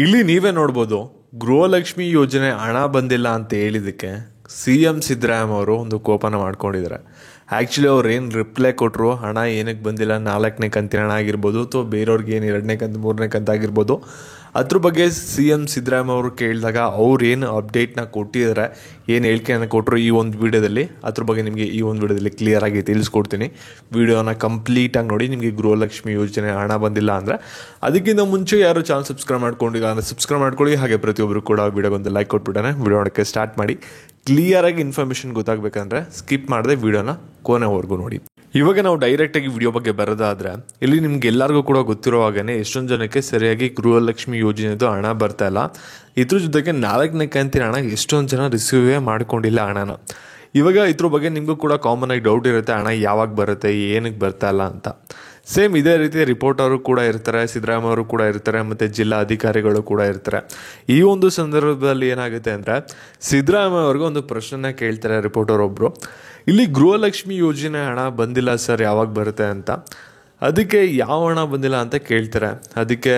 ಇಲ್ಲಿ ನೀವೇ ನೋಡ್ಬೋದು, ಗೃಹಲಕ್ಷ್ಮಿ ಯೋಜನೆ ಹಣ ಬಂದಿಲ್ಲ ಅಂತ ಹೇಳಿದ್ದಕ್ಕೆ CM ಸಿದ್ದರಾಮಯ್ಯ ಅವರು ಒಂದು ಕೋಪನ ಮಾಡ್ಕೊಂಡಿದ್ದಾರೆ. ಆ್ಯಕ್ಚುಲಿ ಅವ್ರು ಏನು ರಿಪ್ಲೈ ಕೊಟ್ಟರು, ಹಣ ಏನಕ್ಕೆ ಬಂದಿಲ್ಲ, 4ನೇ ಕಂತಿನ ಹಣ ಆಗಿರ್ಬೋದು ಅಥವಾ ಬೇರೆಯವ್ರಿಗೆ ಏನು 2ನೇ ಕಂತು 3ನೇ ಕಂತು ಆಗಿರ್ಬೋದು, ಅದ್ರ ಬಗ್ಗೆ CM ಸಿದ್ದರಾಮಯ್ಯ ಅವರು ಕೇಳಿದಾಗ ಅವ್ರು ಏನು ಅಪ್ಡೇಟ್ನ ಕೊಟ್ಟಿದ್ದಾರೆ, ಏನು ಹೇಳಿಕೆಯನ್ನು ಕೊಟ್ಟರು ಈ ಒಂದು ವಿಡಿಯೋದಲ್ಲಿ, ಅದ್ರ ಬಗ್ಗೆ ನಿಮಗೆ ಈ ಒಂದು ವಿಡಿಯೋದಲ್ಲಿ ಕ್ಲಿಯರಾಗಿ ತಿಳಿಸ್ಕೊಡ್ತೀನಿ. ವಿಡಿಯೋನ ಕಂಪ್ಲೀಟಾಗಿ ನೋಡಿ. ನಿಮಗೆ ಗೃಹಲಕ್ಷ್ಮಿ ಯೋಜನೆ ಹಣ ಬಂದಿಲ್ಲ ಅಂದರೆ ಅದಕ್ಕಿಂತ ಮುಂಚೆ ಯಾರು ಚಾನಲ್ ಸಬ್ಸ್ಕ್ರೈಬ್ ಮಾಡ್ಕೊಂಡಿಲ್ಲ ಅಂದರೆ ಸಬ್ಸ್ಕ್ರೈಬ್ ಮಾಡ್ಕೊಳ್ಳಿ. ಹಾಗೆ ಪ್ರತಿಯೊಬ್ಬರು ಕೂಡ ವಿಡಿಯೋಗೊಂದು ಲೈಕ್ ಕೊಟ್ಬಿಟ್ಟಾನೆ. ವಿಡಿಯೋ ನೋಡೋಕ್ಕೆ ಸ್ಟಾರ್ಟ್ ಮಾಡಿ. ಕ್ಲಿಯರಾಗಿ ಇನ್ಫಾರ್ಮೇಷನ್ ಗೊತ್ತಾಗಬೇಕಂದ್ರೆ ಸ್ಕಿಪ್ ಮಾಡದೆ ವಿಡಿಯೋನ ಕೊನೆವರೆಗೂ ನೋಡಿ. ಇವಾಗ ನಾವು ಡೈರೆಕ್ಟಾಗಿ ವಿಡಿಯೋ ಬಗ್ಗೆ ಬರೋದಾದ್ರೆ, ಇಲ್ಲಿ ನಿಮ್ಗೆ ಎಲ್ಲರಿಗೂ ಕೂಡ ಗೊತ್ತಿರೋ ಹಾಗೇ ಎಷ್ಟೊಂದು ಜನಕ್ಕೆ ಸರಿಯಾಗಿ ಗೃಹಲಕ್ಷ್ಮಿ ಯೋಜನೆದು ಹಣ ಬರ್ತಾ ಇಲ್ಲ. ಇದ್ರ ಜೊತೆಗೆ 4ನೇ ಕಂತಿನ ಹಣ ಎಷ್ಟೊಂದು ಜನ ರಿಸೀವೇ ಮಾಡ್ಕೊಂಡಿಲ್ಲ ಹಣನ. ಇವಾಗ ಇದ್ರ ಬಗ್ಗೆ ನಿಮಗೂ ಕೂಡ ಕಾಮನ್ ಆಗಿ ಡೌಟ್ ಇರುತ್ತೆ, ಹಣ ಯಾವಾಗ ಬರುತ್ತೆ, ಏನಕ್ಕೆ ಬರ್ತಾ ಇಲ್ಲ ಅಂತ. ಸೇಮ್ ಇದೇ ರೀತಿ ರಿಪೋರ್ಟರು ಕೂಡ ಇರ್ತಾರೆ, ಸಿದ್ದರಾಮಯ್ಯ ಅವರು ಕೂಡ ಇರ್ತಾರೆ, ಮತ್ತು ಜಿಲ್ಲಾ ಅಧಿಕಾರಿಗಳು ಕೂಡ ಇರ್ತಾರೆ. ಈ ಒಂದು ಸಂದರ್ಭದಲ್ಲಿ ಏನಾಗುತ್ತೆ ಅಂದರೆ, ಸಿದ್ದರಾಮಯ್ಯ ಅವ್ರಿಗೆ ಒಂದು ಪ್ರಶ್ನೆ ಕೇಳ್ತಾರೆ ರಿಪೋರ್ಟರ್ ಒಬ್ಬರು, ಇಲ್ಲಿ ಗೃಹಲಕ್ಷ್ಮಿ ಯೋಜನೆ ಹಣ ಬಂದಿಲ್ಲ ಸರ್, ಯಾವಾಗ ಬರುತ್ತೆ ಅಂತ. ಅದಕ್ಕೆ ಯಾವ ಹಣ ಬಂದಿಲ್ಲ ಅಂತ ಕೇಳ್ತಾರೆ. ಅದಕ್ಕೆ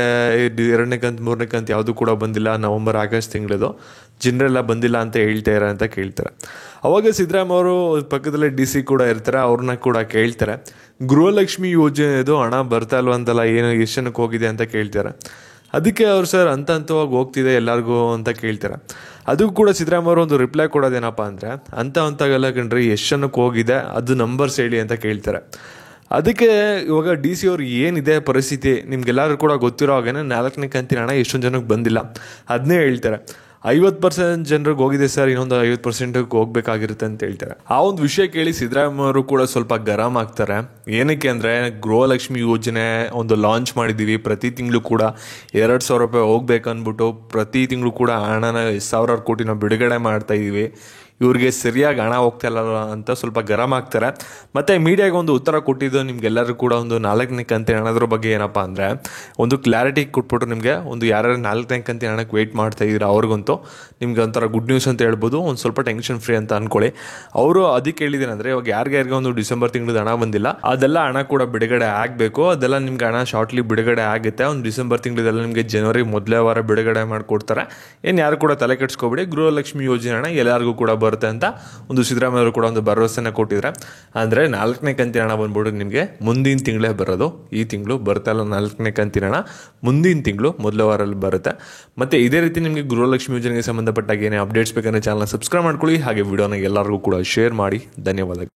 2ನೇ ಕಂತು 3ನೇ ಕಂತು ಯಾವುದು ಕೂಡ ಬಂದಿಲ್ಲ, ನವಂಬರ್ ಆಗಸ್ಟ್ ತಿಂಗಳದು ಜನರೆಲ್ಲ ಬಂದಿಲ್ಲ ಅಂತ ಹೇಳ್ತಾರೆ ಅಂತ ಕೇಳ್ತಾರೆ. ಅವಾಗ ಸಿದ್ದರಾಮಯ್ಯ ಅವರು ಪಕ್ಕದಲ್ಲೇ DC ಕೂಡ ಇರ್ತಾರೆ, ಅವ್ರನ್ನ ಕೂಡ ಕೇಳ್ತಾರೆ, ಗೃಹಲಕ್ಷ್ಮಿ ಯೋಜನೆದು ಹಣ ಬರ್ತಾ ಇಲ್ವಂತಲ್ಲ, ಏನು ಎಷ್ಟು ಜನಕ್ಕೆ ಹೋಗಿದೆ ಅಂತ ಕೇಳ್ತಾರೆ. ಅದಕ್ಕೆ ಅವ್ರು ಸರ್ ಹಂತವಾಗಿ ಹೋಗ್ತಿದೆ ಎಲ್ಲರಿಗೂ ಅಂತ ಕೇಳ್ತಾರೆ. ಅದು ಕೂಡ ಸಿದ್ದರಾಮಯ್ಯ ಅವರು ಒಂದು ರಿಪ್ಲೈ ಕೊಡೋದೇನಪ್ಪ ಅಂದರೆ, ಹಂತಗೆಲ್ಲ ಕಣ್ರಿ ಎಷ್ಟು ಜನಕ್ಕೆ ಹೋಗಿದೆ ಅದು ನಂಬರ್ಸ್ ಹೇಳಿ ಅಂತ ಕೇಳ್ತಾರೆ. ಅದಕ್ಕೆ ಇವಾಗ DC ಅವ್ರು ಏನಿದೆ ಪರಿಸ್ಥಿತಿ ನಿಮ್ಗೆಲ್ಲರೂ ಕೂಡ ಗೊತ್ತಿರೋ ಹಾಗೆ 4ನೇ ಕಂತಿನ ಹಣ ಎಷ್ಟೊಂದು ಜನಕ್ಕೆ ಬಂದಿಲ್ಲ ಅದನ್ನೇ ಹೇಳ್ತಾರೆ. 50% ಜನರಿಗೆ ಹೋಗಿದೆ ಸರ್, ಇನ್ನೊಂದು 50% ಹೋಗ್ಬೇಕಾಗಿರುತ್ತೆ ಅಂತ ಹೇಳ್ತಾರೆ. ಆ ಒಂದು ವಿಷಯ ಕೇಳಿ ಸಿದ್ದರಾಮಯ್ಯ ಅವರು ಕೂಡ ಸ್ವಲ್ಪ ಗರಂ ಆಗ್ತಾರೆ. ಏನಕ್ಕೆ ಅಂದರೆ, ಗೃಹಲಕ್ಷ್ಮಿ ಯೋಜನೆ ಒಂದು ಲಾಂಚ್ ಮಾಡಿದ್ದೀವಿ, ಪ್ರತಿ ತಿಂಗಳು ಕೂಡ 2,000 ರೂಪಾಯಿ ಹೋಗ್ಬೇಕನ್ಬಿಟ್ಟು ಪ್ರತಿ ತಿಂಗಳು ಕೂಡ ಹಣನ 1,000 ಕೋಟಿನ ಬಿಡುಗಡೆ ಮಾಡ್ತಾ ಇದ್ದೀವಿ, ಇವ್ರಿಗೆ ಸರಿಯಾಗಿ ಹಣ ಹೋಗ್ತಾ ಇಲ್ಲ ಅಂತ ಸ್ವಲ್ಪ ಗರಂ ಆಗ್ತಾರೆ. ಮತ್ತು ಮೀಡಿಯಾಗೆ ಒಂದು ಉತ್ತರ ಕೊಟ್ಟಿದ್ದು ನಿಮ್ಗೆಲ್ಲರೂ ಕೂಡ ಒಂದು 4ನೇ ಕಂತಿನ ಹಣದ್ರ ಬಗ್ಗೆ ಏನಪ್ಪ ಅಂದರೆ ಒಂದು ಕ್ಲಾರಿಟಿ ಕೊಟ್ಬಿಟ್ಟು ನಿಮಗೆ ಒಂದು ಯಾರ್ಯಾರು 4ನೇ ಕಂತಿನ ಹಣಕ್ಕೆ ವೆಯ್ಟ್ ಮಾಡ್ತಾ ಇದ್ದೀರಾ ಅವ್ರಿಗಂತೂ ನಿಮ್ಗೆ ಒಂಥರ ಗುಡ್ ನ್ಯೂಸ್ ಅಂತ ಹೇಳ್ಬೋದು, ಒಂದು ಸ್ವಲ್ಪ ಟೆನ್ಷನ್ ಫ್ರೀ ಅಂತ ಅಂದ್ಕೊಳ್ಳಿ. ಅವರು ಅದಕ್ಕೆ ಹೇಳಿದ್ದೇನೆಂದರೆ, ಇವಾಗ ಯಾರಿಗೆ ಒಂದು ಡಿಸೆಂಬರ್ ತಿಂಗಳದ ಹಣ ಬಂದಿಲ್ಲ ಅದೆಲ್ಲ ಹಣ ಕೂಡ ಬಿಡುಗಡೆ ಆಗಬೇಕು, ಅದೆಲ್ಲ ನಿಮ್ಗೆ ಹಣ ಶಾರ್ಟ್ಲಿ ಬಿಡುಗಡೆ ಆಗುತ್ತೆ. ಒಂದು ಡಿಸೆಂಬರ್ ತಿಂಗಳದೆಲ್ಲ ನಿಮಗೆ ಜನವರಿ ಮೊದಲೇ ವಾರ ಬಿಡುಗಡೆ ಮಾಡಿಕೊಡ್ತಾರೆ. ಏನು ಯಾರು ಕೂಡ ತಲೆ ಕೆಡಿಸ್ಕೊಬೇಡಿ, ಗೃಹಲಕ್ಷ್ಮಿ ಯೋಜನೆ ಹಣ ಎಲ್ಲರಿಗೂ ಕೂಡ ಬರುತ್ತೆ ಅಂತ ಒಂದು ಸಿದ್ದರಾಮಯ್ಯ ಅವರು ಕೂಡ ಒಂದು ಭರವಸೆನ ಕೊಟ್ಟಿದ್ರೆ. ಅಂದರೆ 4ನೇ ಕಂತಿನ ಹಣ ಬಂದ್ಬಿಟ್ಟು ನಿಮಗೆ ಮುಂದಿನ ತಿಂಗಳೇ ಬರೋದು, ಈ ತಿಂಗಳು ಬರ್ತಾ ಇಲ್ಲ 4ನೇ ಕಂತಿನ ಹಣ, ಮುಂದಿನ ತಿಂಗಳು ಮೊದಲ ವಾರಲ್ಲಿ ಬರುತ್ತೆ. ಮತ್ತು ಇದೇ ರೀತಿ ನಿಮಗೆ ಗೃಹಲಕ್ಷ್ಮಿ ಯೋಜನೆಗೆ ಸಂಬಂಧಪಟ್ಟಾಗ ಏನೇ ಅಪ್ಡೇಟ್ಸ್ ಬೇಕಂದ್ರೆ ಚಾನಲ್ನ ಸಬ್ಸ್ಕ್ರೈಬ್ ಮಾಡ್ಕೊಳ್ಳಿ. ಹಾಗೆ ವಿಡಿಯೋನ ಎಲ್ಲರಿಗೂ ಕೂಡ ಶೇರ್ ಮಾಡಿ. ಧನ್ಯವಾದಗಳು.